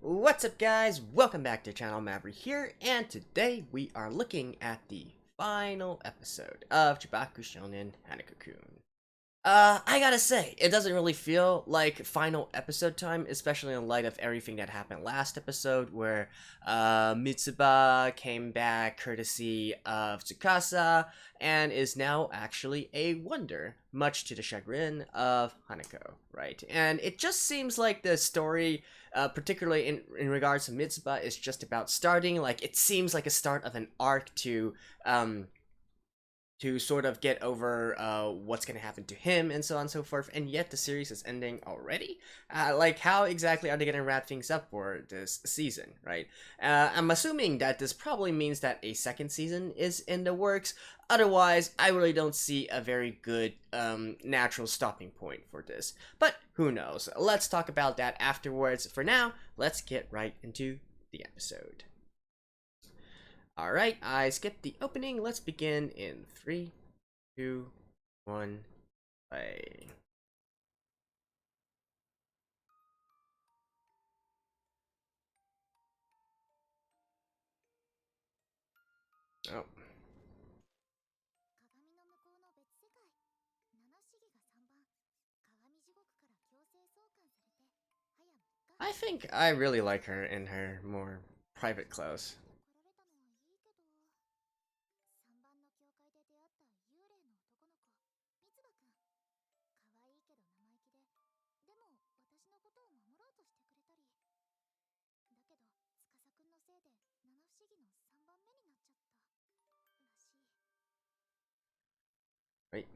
What's up guys, welcome back to the channel. Mavri here, and today we are looking at the final episode of Jibaku Shounen Hanako-kun. I gotta say, it doesn't really feel like final episode time, especially in light of everything that happened last episode, where Mitsuba came back courtesy of Tsukasa, and is now actually a wonder, much to the chagrin of Hanako, right? And it just seems like the story, particularly in regards to Mitsuba, is just about starting. Like, it seems like a start of an arc to sort of get over what's going to happen to him and so on and so forth, and yet the series is ending already. Like, how exactly are they going to wrap things up for this season, right? I'm assuming that this probably means that a second season is in the works. Otherwise, I really don't see a very good natural stopping point for this. But who knows? Let's talk about that afterwards. For now, let's get right into the episode. Alright, I skipped the opening. Let's begin in 3, 2, 1, play. Oh. I think I really like her in her more private clothes. Right.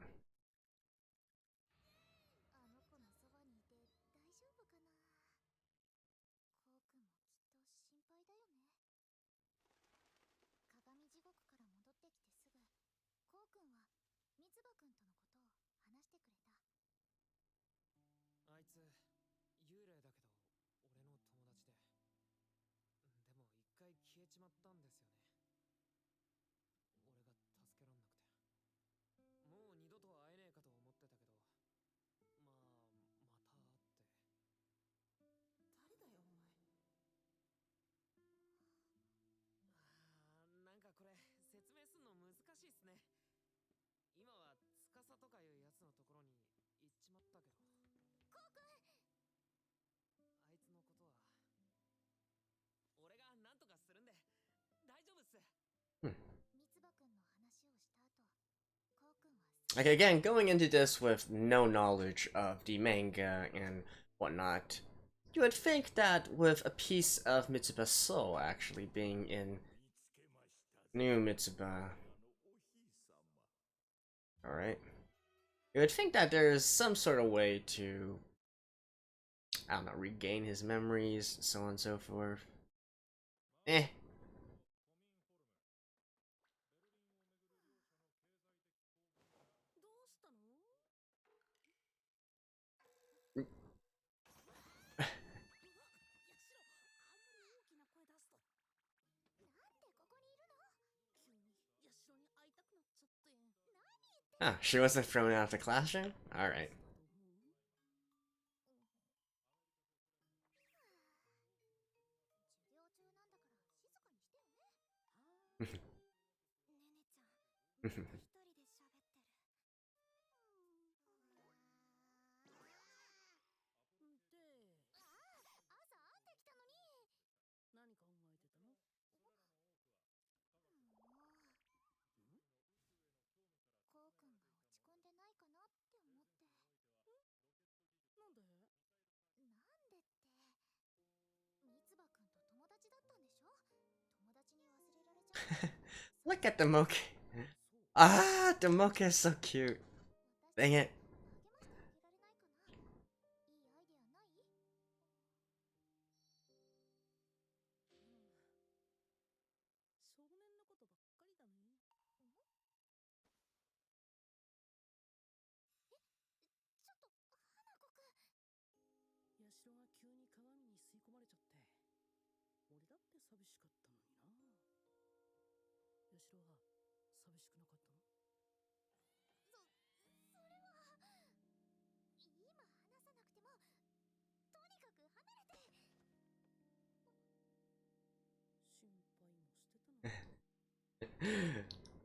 Hmm. Like, again, going into this with no knowledge of the manga and whatnot, you would think that with a piece of Mitsuba's soul actually being in new Mitsuba, alright, you would think that there's some sort of way to, I don't know, regain his memories, so on and so forth. Eh. Ah, she wasn't thrown out of the classroom? Alright. Look at the mocha. Ah, the mocha is so cute. Dang it.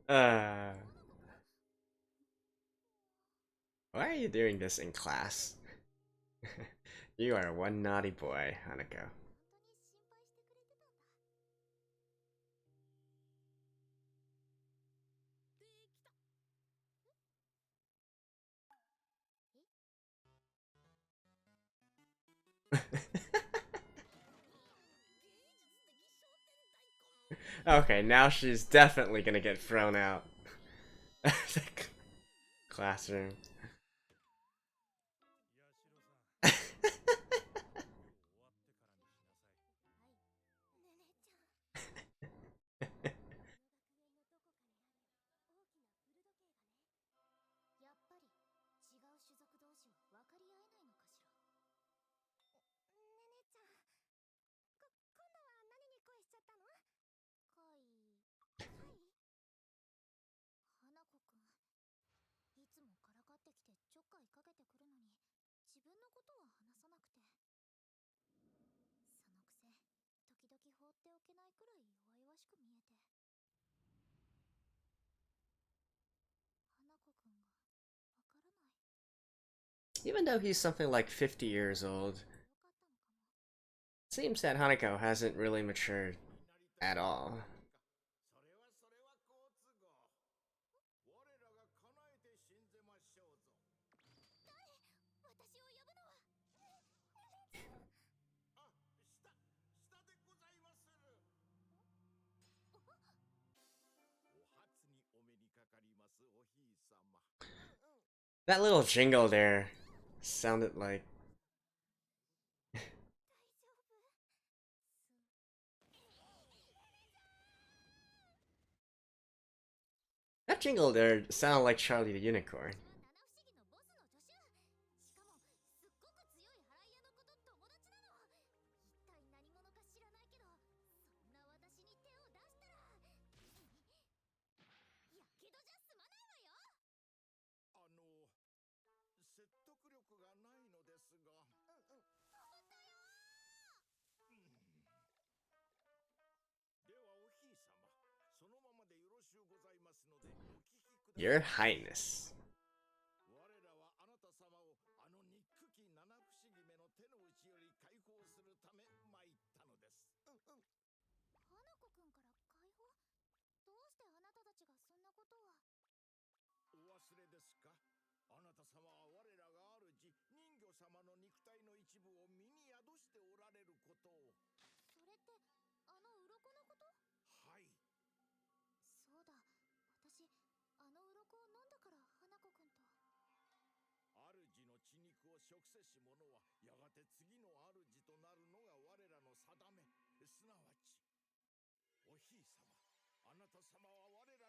uh, why are you doing this in class? You are one naughty boy, Hanako. Okay, now she's definitely gonna get thrown out. Classroom. Even though he's something like 50 years old, it seems that Hanako hasn't really matured at all. That little jingle there sounded like... That jingle there sounded like Charlie the Unicorn. Your Highness.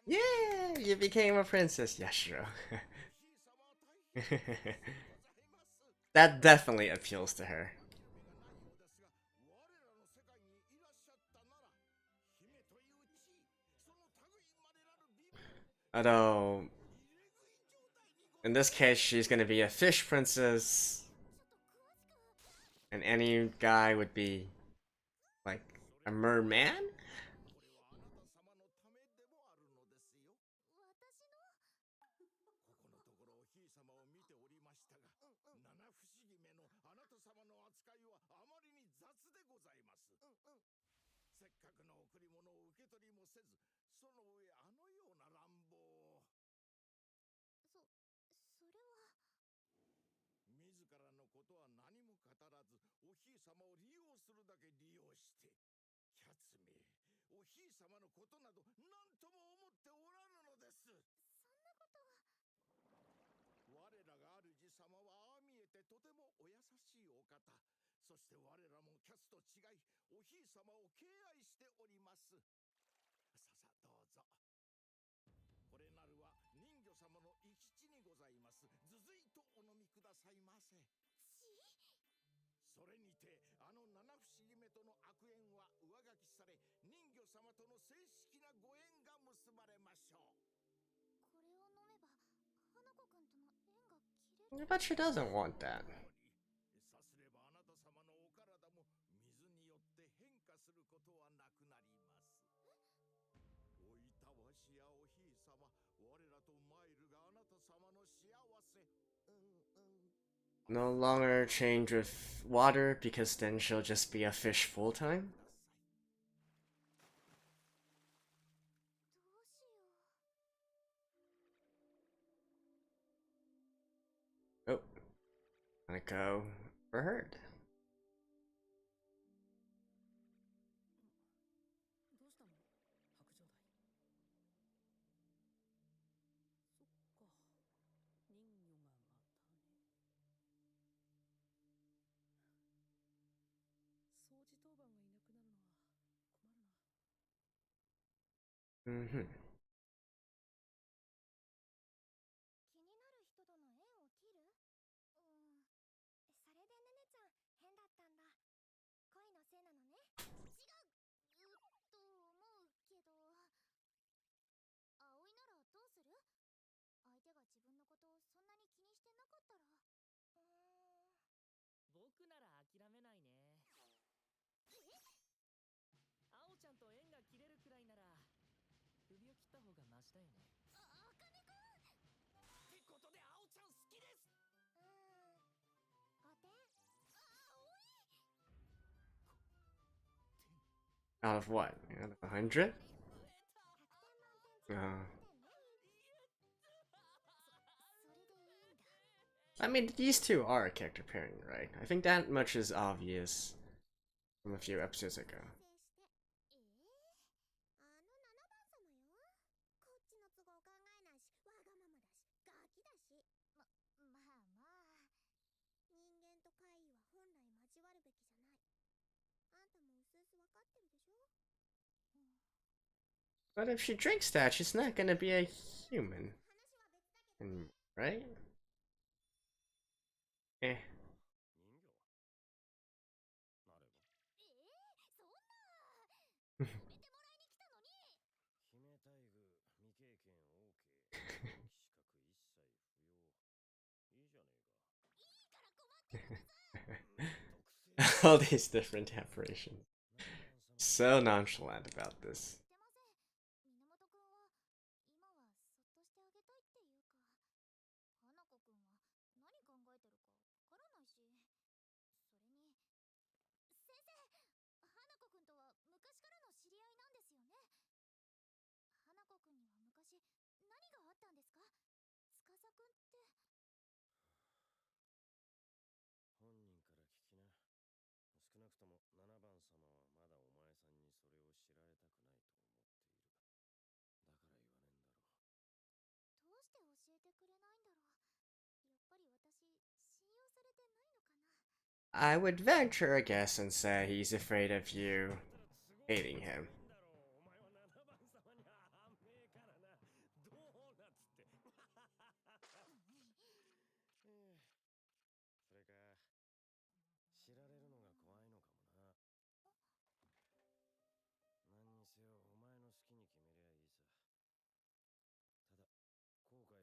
Yeah, you became a princess, Yashiro. That definitely appeals to her. Although, in this case, she's gonna be a fish princess, and any guy would be like a merman. But she doesn't want that. No longer change with water because then she'll just be a fish full time. Oh, Hanako overheard. どうしたの白状代。そっか、人魚がまたね。掃除当番がいなくなるのは困るな。Mm-hmm. 気になる人との縁を切る？それでねねちゃん変だったんだ。恋のせいなのね。違うと思うけど。葵ならどうする？相手が自分のことをそんなに気にしてなかったら。僕なら諦めないね。青ちゃんと縁が切れるくらいなら首を切った方がマシだよね。あかねくんってことで青ちゃん好きです。5点。Out of what? Out of 100? 100点満点中 Uh, 5点ね。それでいいんだ。I mean, these two are a character pairing, right? I think that much is obvious from a few episodes ago. あの7番様よ。こっちの都合考えないし、わがままだし、ガキだし。まあまあ。人間と怪異は本来交わるべきじゃない。あんたもうすうすわかってるでしょ？ But if she drinks that, she's not gonna be a human. 話は別だけどね。Right? Eh. 人魚なればそんな決めてもらいに来たのに。姫待遇未経験 OK 資格一切不要いいじゃねえかいいから困ってるんだぞ。 All these different aberrations. So nonchalant about this. してません。源くんは今はそっとしてあげたいっていうか、花子くんは何考えてるかわからないし、それに先生、花子くんとは昔からの知り合いなんですよね。花子くんには昔何があったんですか？司くんって。本人から聞きな。少なくとも7番様はまだお前さんにそれを知られたくないと思っている。だから言わねえんだろう。どうして教えてくれないんだろう。やっぱり私信用されてないのかな。 I would venture a guess and say he's afraid of you hating him. お前は7番様には判明からな。ドーナツって。それか知られるのが怖いのかもな。何にせよお前の好きに決めりゃいいさ。ただ後悔だけはないようにな。ですってよ。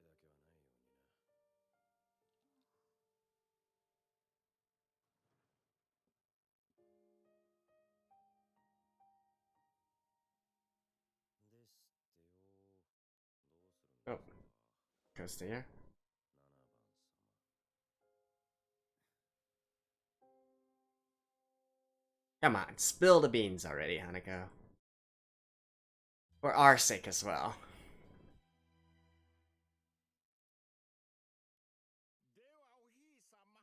どうするんですか？ Goes there. 7番様。Come on, spill the beans already, Hanako. For our sake as well. ではおひいさま、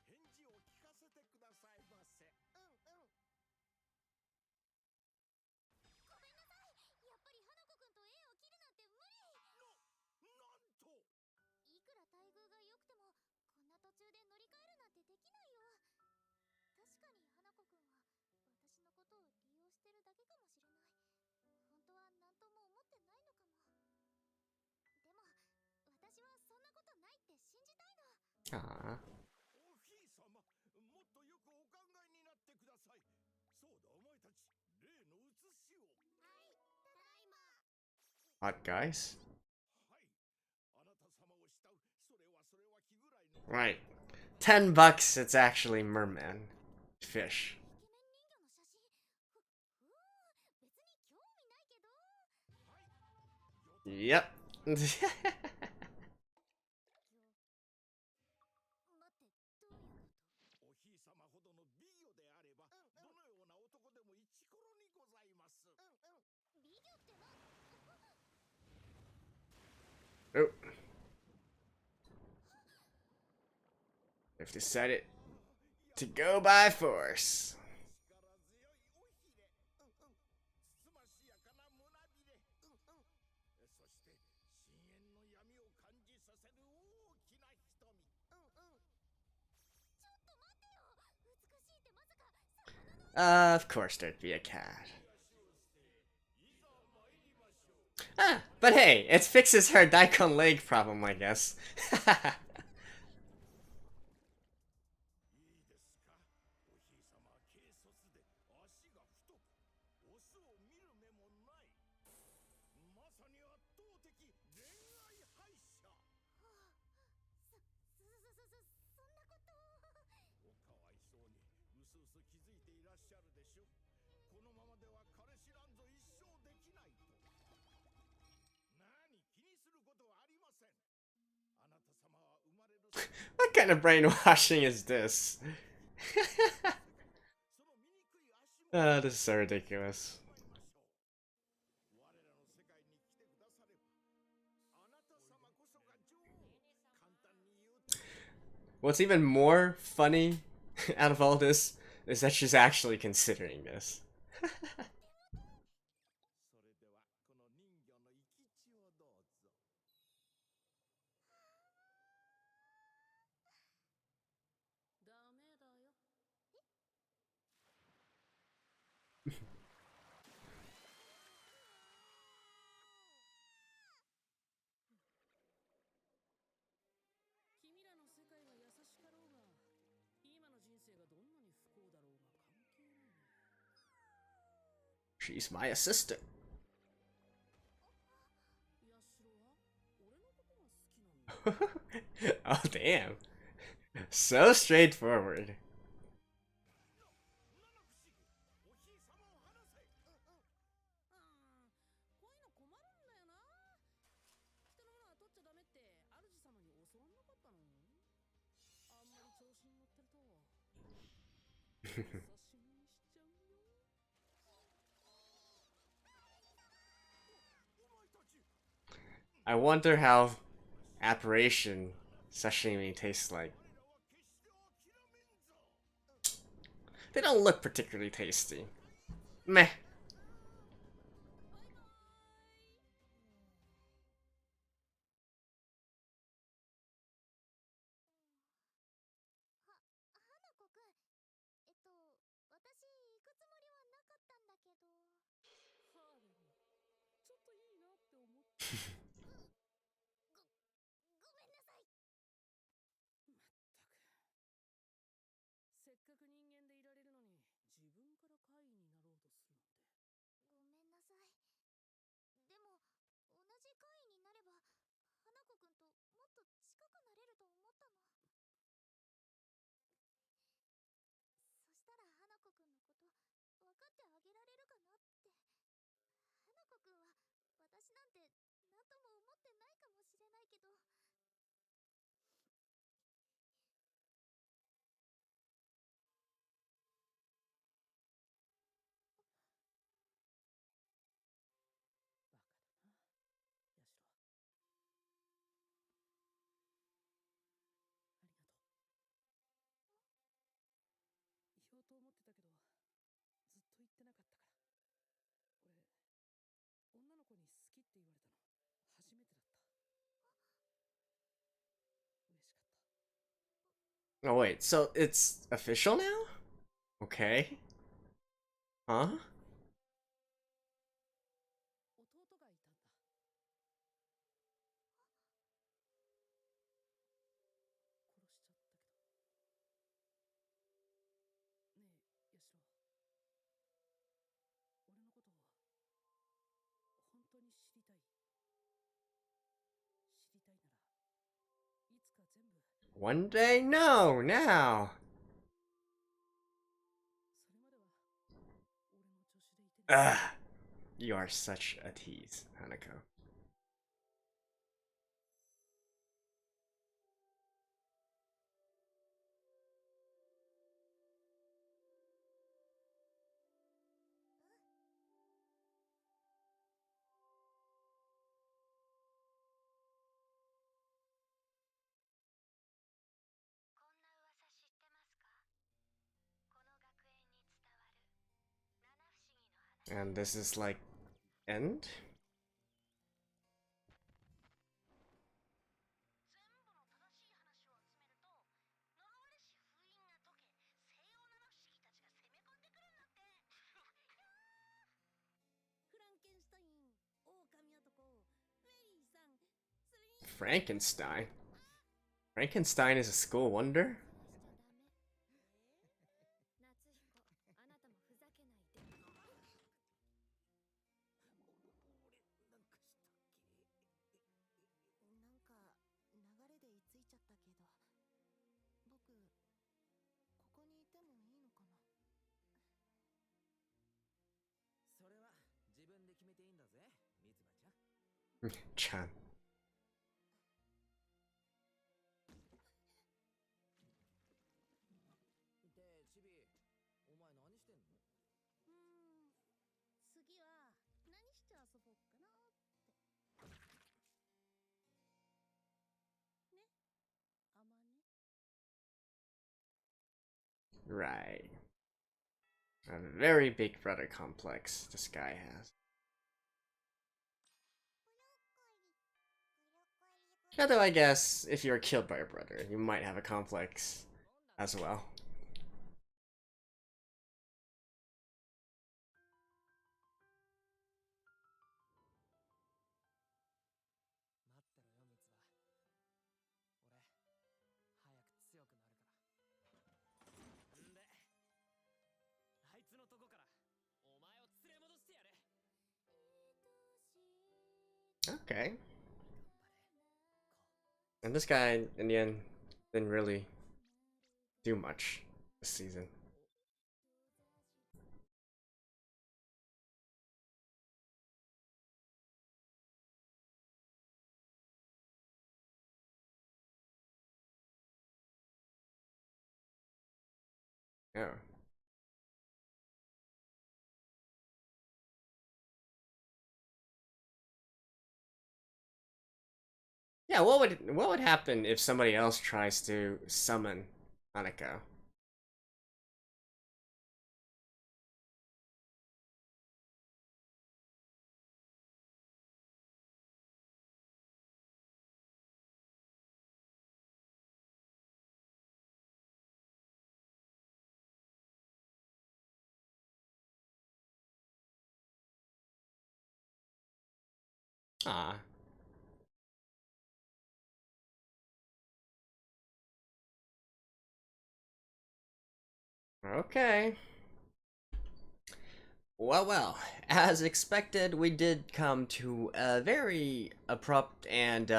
返事を聞かせてくださいませ。ごめんなさい。やっぱり花子くんと縁を切るなんて無理。なんといくら待遇が良くてもこんな途中で乗り換えるなんてできないよ。確かに花子くんは私のことを利用してるだけかもしれない。本当は何とも思ってないのかも。でも私はそんなことないって信じたいの。 Aww. おひいさま、もっとよくお考えになってください。そうだ、お前たち、例の写しを。はい、ただいま。 What, guys? はい、あなた様を慕う。それは気ぐらいの。 Right. $10, it's actually merman. Fish. イケメン人魚の写真。別に興味ないけど。はい、よ Yep. おひいさまほどの美魚であれば、どのような男でもイチコロにございます。美魚ってな。 Oh. They've decided to go by force. 力強いおひれ、つつましやかな胸びれ、そして深淵の闇を感じさせる大きな瞳。ちょっと待ってよ。美しいってまさか魚の。 Of course there'd be a cat. Ah, but hey, it fixes her daikon leg problem, I guess. いいですか、おひいさまは軽率で足が太く、オスを見る目もない、まさに圧倒的恋愛敗者。そんなこと。おかわいそうにうすうす気づいていらっしゃるでしょ。このままでは彼氏なんぞ一生できないと。何気にすることはありません。あなた様は生まれる What kind of brainwashing is this? その醜い足も Oh, this is so ridiculous. 我らの世界に来てくだされば、あなた様こそが女王。簡単に言うと、 What's even more funny out of all this is that she's actually considering this. それではこの人魚の生き血をどうぞ。ダメだよ。君らの世界が優しかろうが、今の人生がどんなに不幸だろうが関係ない。 She's my assistant. ヤシロは俺のことが好きなんだ。 Oh, damn. So straightforward. おひいさまを離せ。こういうの困るんだよな。人のものは取っちゃダメって主様に教わんなかったの？あんまり調子に乗ってるとお刺身にしちゃうよ。 お前たち、 I wonder how apparition sashimi tastes like. 彼らは決して諦めんぞ。 They don't look particularly tasty. Meh. 花子くん、私行くつもりはなかったんだけど。ハーレムちょっといいなって思って。ごめんなさい。まったく、せっかく人間でいられるのに自分から怪異になろうとするなんて。ごめんなさい。でも同じ会員になれば花子くんともっと近くなれると思ったの。そしたら花子くんのこと分かってあげられるかなって。花子くんは私なんて何とも思ってないかもしれないけど。バカだな、ヤシロ。ありがとう。言おうと思ってたけど、ずっと言ってなかったから。俺、女の子に好きって言われたの初めてだった。嬉しかった。 Oh, wait, so it's official now? Okay. Huh? 弟がいたんだ。殺しちゃったけど。ねえ、ヤシロ。俺のことを本当に知りたい。知りたいなら、いつか全部。 One day? No, now. それまでは俺の助手でいてね。 Ugh. You are such a tease, Hanako. And this is like end? フランケンシュタイン、狼男、フェリーさん、それに Frankenstein? Frankenstein is a school wonder? 夏彦、あなたもふざけないで。なんか流れで居ついちゃったけど、僕ここにいてもいいのかな。それは自分で決めていいんだぜ、みつばちゃん。 Chan. で、チビ、お前何してんの？次は何して遊ぼうかなってね、あまね。 Right. A very big brother complex this guy has. Although I guess if you're killed by your brother, you might have a complex as well. 待ってろよ、みつば。俺、早く強くなるから。んで、あいつのとこからお前を連れ戻してやれ。 Okay. And this guy, in the end, didn't really do much this season. Oh. Yeah, what would happen if somebody else tries to summon Hanako? Ah. Okay. Well, as expected, we did come to a very abrupt and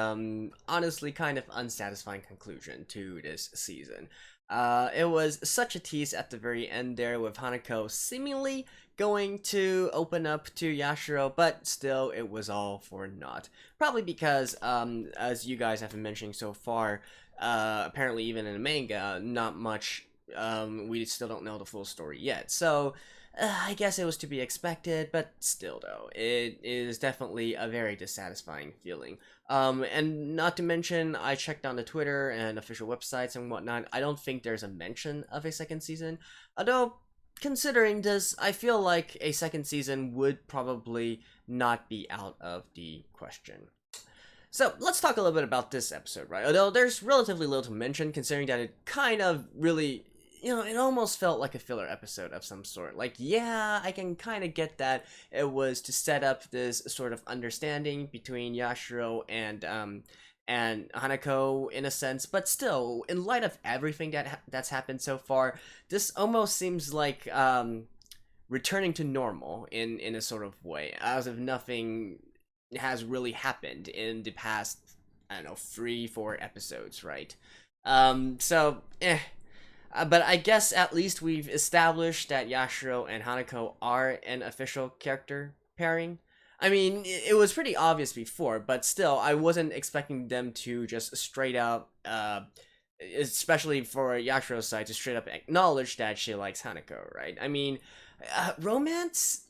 honestly kind of unsatisfying conclusion to this season. It was such a tease at the very end there with Hanako seemingly going to open up to Yashiro, but still it was all for naught. Probably because, as you guys have been mentioning so far, apparently even in the manga, not much, we still don't know the full story yet. So, I guess it was to be expected, but still though, it is definitely a very dissatisfying feeling. And not to mention, I checked on the Twitter and official websites and whatnot, I don't think there's a mention of a second season, although, considering this, I feel like a second season would probably not be out of the question. So, let's talk a little bit about this episode, right? Although there's relatively little to mention, considering that it kind of really, you know, it almost felt like a filler episode of some sort. Like, yeah, I can kind of get that it was to set up this sort of understanding between Yashiro and Hanako in a sense, but still, in light of everything that's happened so far, this almost seems like returning to normal in a sort of way, as if nothing has really happened in the past, I don't know, 3-4 episodes, right? So, but I guess at least we've established that Yashiro and Hanako are an official character pairing. I mean, it was pretty obvious before, but still, I wasn't expecting them to just straight up, especially for Yashiro's side, to straight up acknowledge that she likes Hanako, right? I mean, romance?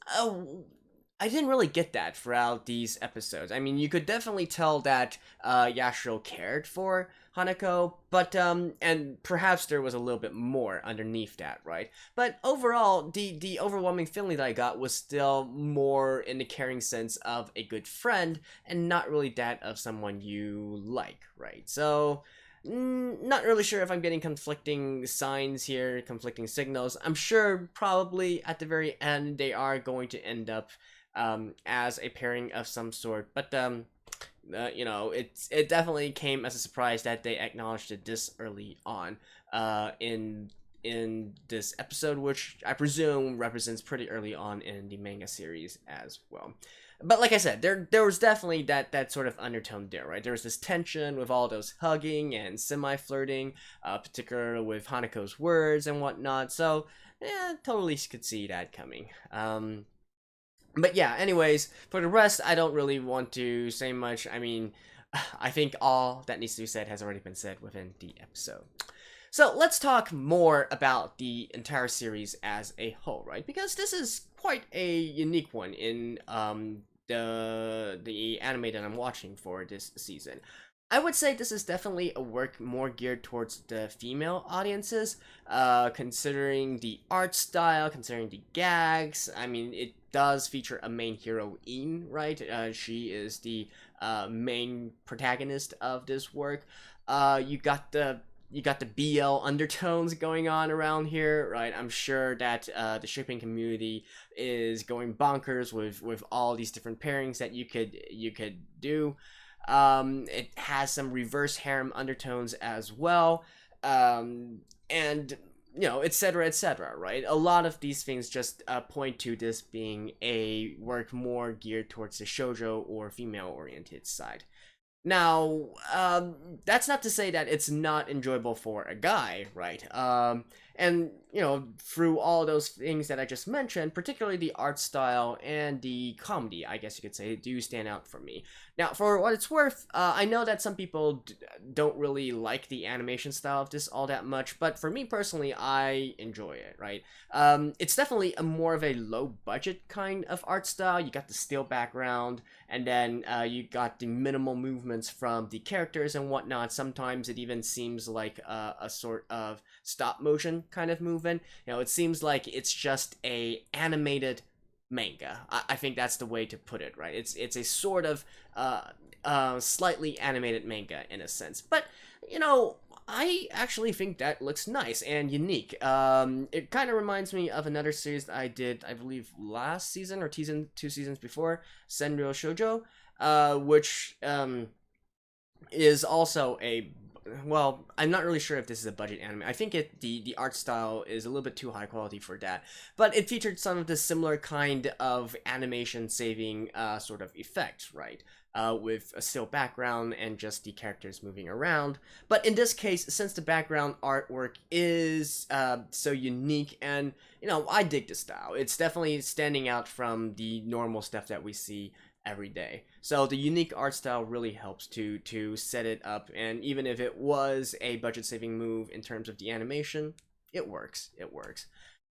I didn't really get that throughout these episodes. I mean, you could definitely tell that Yashiro cared for Hanako, but and perhaps there was a little bit more underneath that, right? But overall, the overwhelming feeling that I got was still more in the caring sense of a good friend, and not really that of someone you like, right? So. Not really sure if I'm getting conflicting signs here, conflicting signals. I'm sure probably at the very end they are going to end up as a pairing of some sort. But you know, it definitely came as a surprise that they acknowledged it this early on in this episode, which I presume represents pretty early on in the manga series as well. But like I said, there was definitely that sort of undertone there, right? There was this tension with all those hugging and semi-flirting, particularly with Hanako's words and whatnot. So yeah, totally could see that coming. But yeah, anyways, for the rest, I don't really want to say much. I mean, I think all that needs to be said has already been said within the episode. So let's talk more about the entire series as a whole, right? Because this is quite a unique one in the anime that I'm watching for this season. I would say this is definitely a work more geared towards the female audiences, considering the art style, considering the gags. I mean, it does feature a main heroine, right? She is the main protagonist of this work. You got the BL undertones going on around here, right? I'm sure that the shipping community is going bonkers with all these different pairings that you could do. It has some reverse harem undertones as well, and you know, etc., etc. Right? A lot of these things just point to this being a work more geared towards the shoujo or female-oriented side. Now, that's not to say that it's not enjoyable for a guy, right? And, you know, through all those things that I just mentioned, particularly the art style and the comedy, I guess you could say, do stand out for me. Now, for what it's worth, I know that some people don't really like the animation style of this all that much, but for me personally, I enjoy it, right? It's definitely a more of a low-budget kind of art style. You got the still background, and then you got the minimal movements from the characters and whatnot. Sometimes it even seems like a sort of stop motion kind of movement. You know, it seems like it's just a animated manga. I think that's the way to put it, right? It's a sort of slightly animated manga in a sense, but you know, I actually think that looks nice and unique. It kind of reminds me of another series that I did, I believe, last season or 2 seasons before, Senryo Shoujo, which is also a, well, I'm not really sure if this is a budget anime. I think the art style is a little bit too high quality for that, but it featured some of the similar kind of animation saving sort of effects, right? With a still background and just the characters moving around. But in this case, since the background artwork is so unique, and you know, I dig the style. It's definitely standing out from the normal stuff that we see every day. So the unique art style really helps to set it up, and even if it was a budget saving move in terms of the animation, it works. It works.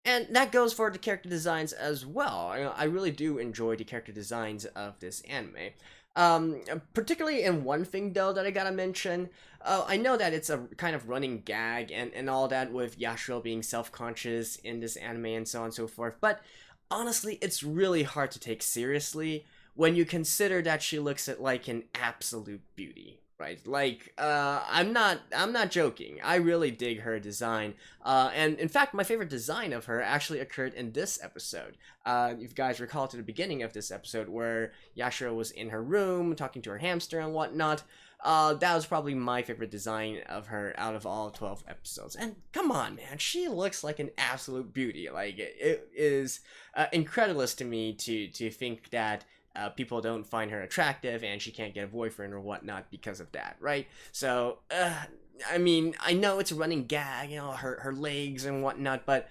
And that goes for the character designs as well. I really do enjoy the character designs of this anime. Particularly in one thing though that I gotta mention, I know that it's a kind of running gag and all that with Yashiro being self-conscious in this anime and so on and so forth, but honestly, it's really hard to take seriously when you consider that she looks at like an absolute beauty. Right, like I'm not joking. I really dig her design, and in fact, my favorite design of her actually occurred in this episode. If you guys recall to the beginning of this episode, where Yashiro was in her room talking to her hamster and whatnot, that was probably my favorite design of her out of all 12 episodes. And come on, man, she looks like an absolute beauty. Like it is incredulous to me to think that people don't find her attractive and she can't get a boyfriend or whatnot because of that, right? So, I mean, I know it's a running gag, you know, her legs and whatnot, but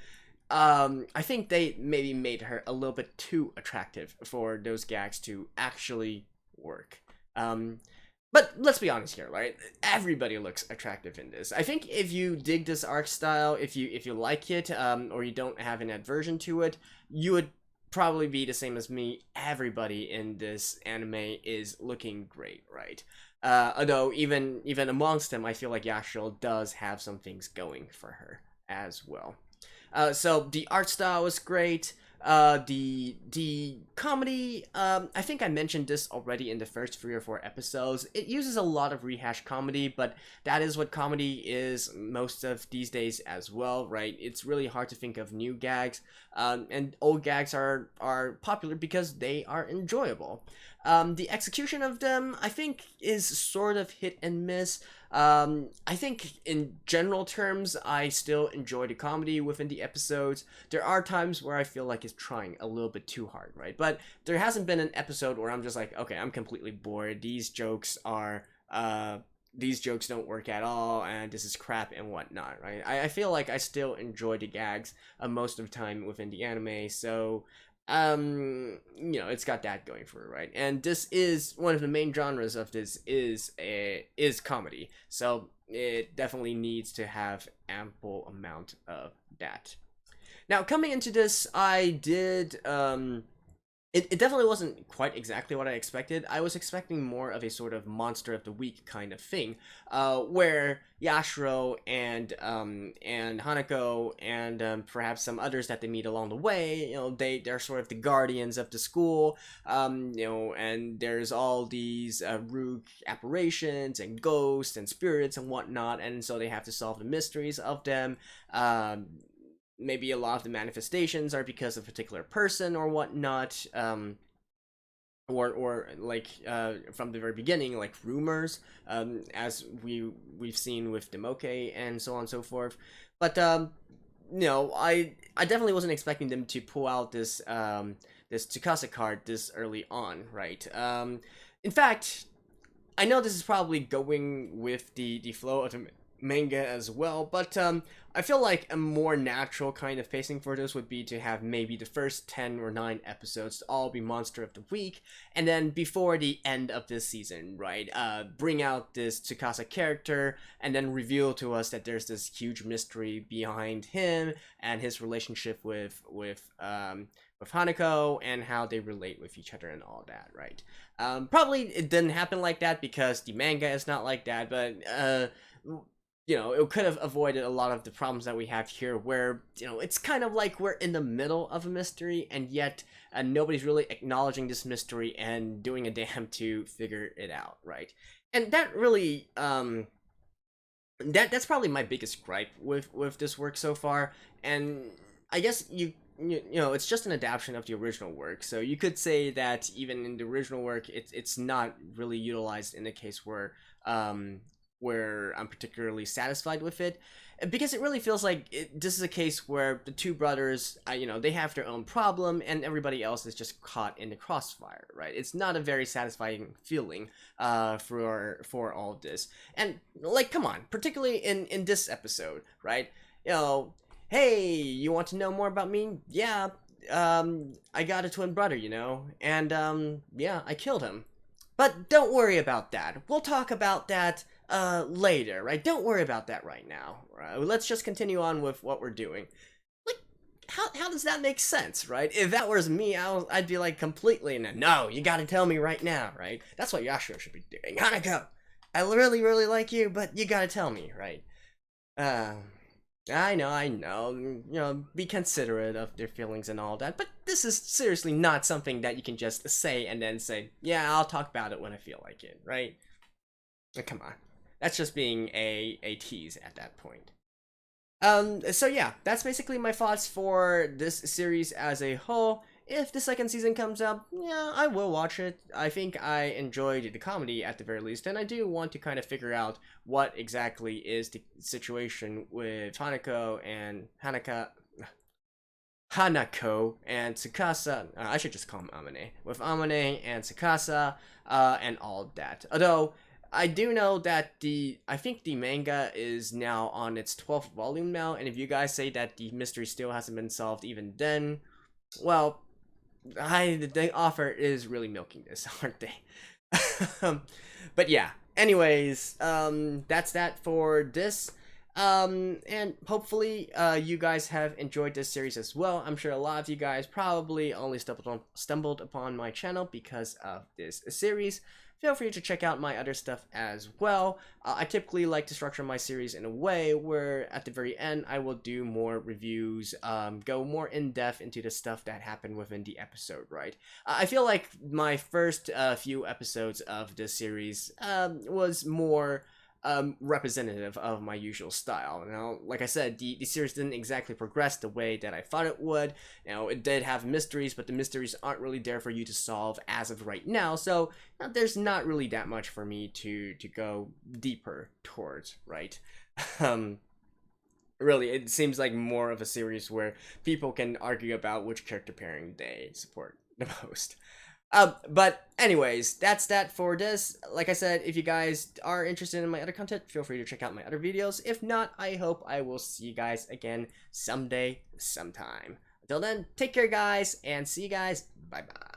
I think they maybe made her a little bit too attractive for those gags to actually work. But let's be honest here, right? Everybody looks attractive in this. I think if you dig this art style, if you like it, or you don't have an aversion to it, you would probably be the same as me, everybody in this anime is looking great, right? Although even amongst them, I feel like Yashiro does have some things going for her as well. So the art style was great. The comedy, I think I mentioned this already in the first 3 or 4 episodes. It uses a lot of rehash comedy, but that is what comedy is most of these days as well, right? It's really hard to think of new gags, and old gags are popular because they are enjoyable. The execution of them, I think, is sort of hit and miss. I think in general terms, I still enjoy the comedy within the episodes. There are times where I feel like it's trying a little bit too hard, right? But there hasn't been an episode where I'm just like, okay, I'm completely bored. These jokes don't work at all, and this is crap and whatnot, right? I feel like I still enjoy the gags most of the time within the anime, so it's got that going for it, right? And this is one of the main genres of this is comedy, so it definitely needs to have ample amount of that. Now, coming into this, I did it definitely wasn't quite exactly what I expected. I was expecting more of a sort of monster of the week kind of thing, where Yashiro and Hanako and perhaps some others that they meet along the way, they're sort of the guardians of the school, and there's all these rogue apparitions and ghosts and spirits and whatnot, and so they have to solve the mysteries of them. Maybe a lot of the manifestations are because of a particular person or whatnot, or like from the very beginning, like rumors, as we've seen with Demoke and so on and so forth. But I definitely wasn't expecting them to pull out this this Tsukasa card this early on, right? In fact, I know this is probably going with the flow of the manga as well, but I feel like a more natural kind of pacing for this would be to have maybe the first 10 or 9 episodes to all be Monster of the Week, and then before the end of this season, right, bring out this Tsukasa character, and then reveal to us that there's this huge mystery behind him and his relationship with Hanako and how they relate with each other and all that, right? Probably it didn't happen like that because the manga is not like that, but it could have avoided a lot of the problems that we have here where, it's kind of like we're in the middle of a mystery and yet nobody's really acknowledging this mystery and doing a damn to figure it out, right? And that really, that's probably my biggest gripe with this work so far, and I guess it's just an adaptation of the original work, so you could say that even in the original work, it's not really utilized in a case where I'm particularly satisfied with it, because it really feels like this is a case where the two brothers, they have their own problem and everybody else is just caught in the crossfire, right? It's not a very satisfying feeling for all of this. And like, come on, particularly in this episode, right? Hey, you want to know more about me? Yeah, I got a twin brother, and yeah, I killed him. But don't worry about that. We'll talk about that later, right? Don't worry about that right now. Right? Let's just continue on with what we're doing. Like, how does that make sense, right? If that was me, I'd be like completely no, you gotta tell me right now, right? That's what Yashiro should be doing. Hanako, I really, really like you, but you gotta tell me, right? I know, be considerate of their feelings and all that, but this is seriously not something that you can just say and then say, yeah, I'll talk about it when I feel like it, right? Come on. That's just being a tease at that point. So yeah, that's basically my thoughts for this series as a whole. If the second season comes up, yeah, I will watch it. I think I enjoyed the comedy at the very least, and I do want to kind of figure out what exactly is the situation with Hanako and Hanako and Tsukasa. I should just call him Amane. With Amane and Tsukasa, and all that. Although, I do know that I think the manga is now on its 12th volume now, and if you guys say that the mystery still hasn't been solved even then, well, the author is really milking this, aren't they? But yeah, anyways, that's that for this. And hopefully you guys have enjoyed this series as well. I'm sure a lot of you guys probably only stumbled upon my channel because of this series. Feel free to check out my other stuff as well. I typically like to structure my series in a way where at the very end I will do more reviews, go more in depth into the stuff that happened within the episode, right? I feel like my first few episodes of this series was more representative of my usual style. Now, like I said, the series didn't exactly progress the way that I thought it would. You know, it did have mysteries, but the mysteries aren't really there for you to solve as of right now, so there's not really that much for me to go deeper towards, right? Really, it seems like more of a series where people can argue about which character pairing they support the most. But anyways, that's that for this. Like I said, if you guys are interested in my other content, feel free to check out my other videos. If not, I hope I will see you guys again someday, sometime. Until then, take care guys, and see you guys. Bye bye.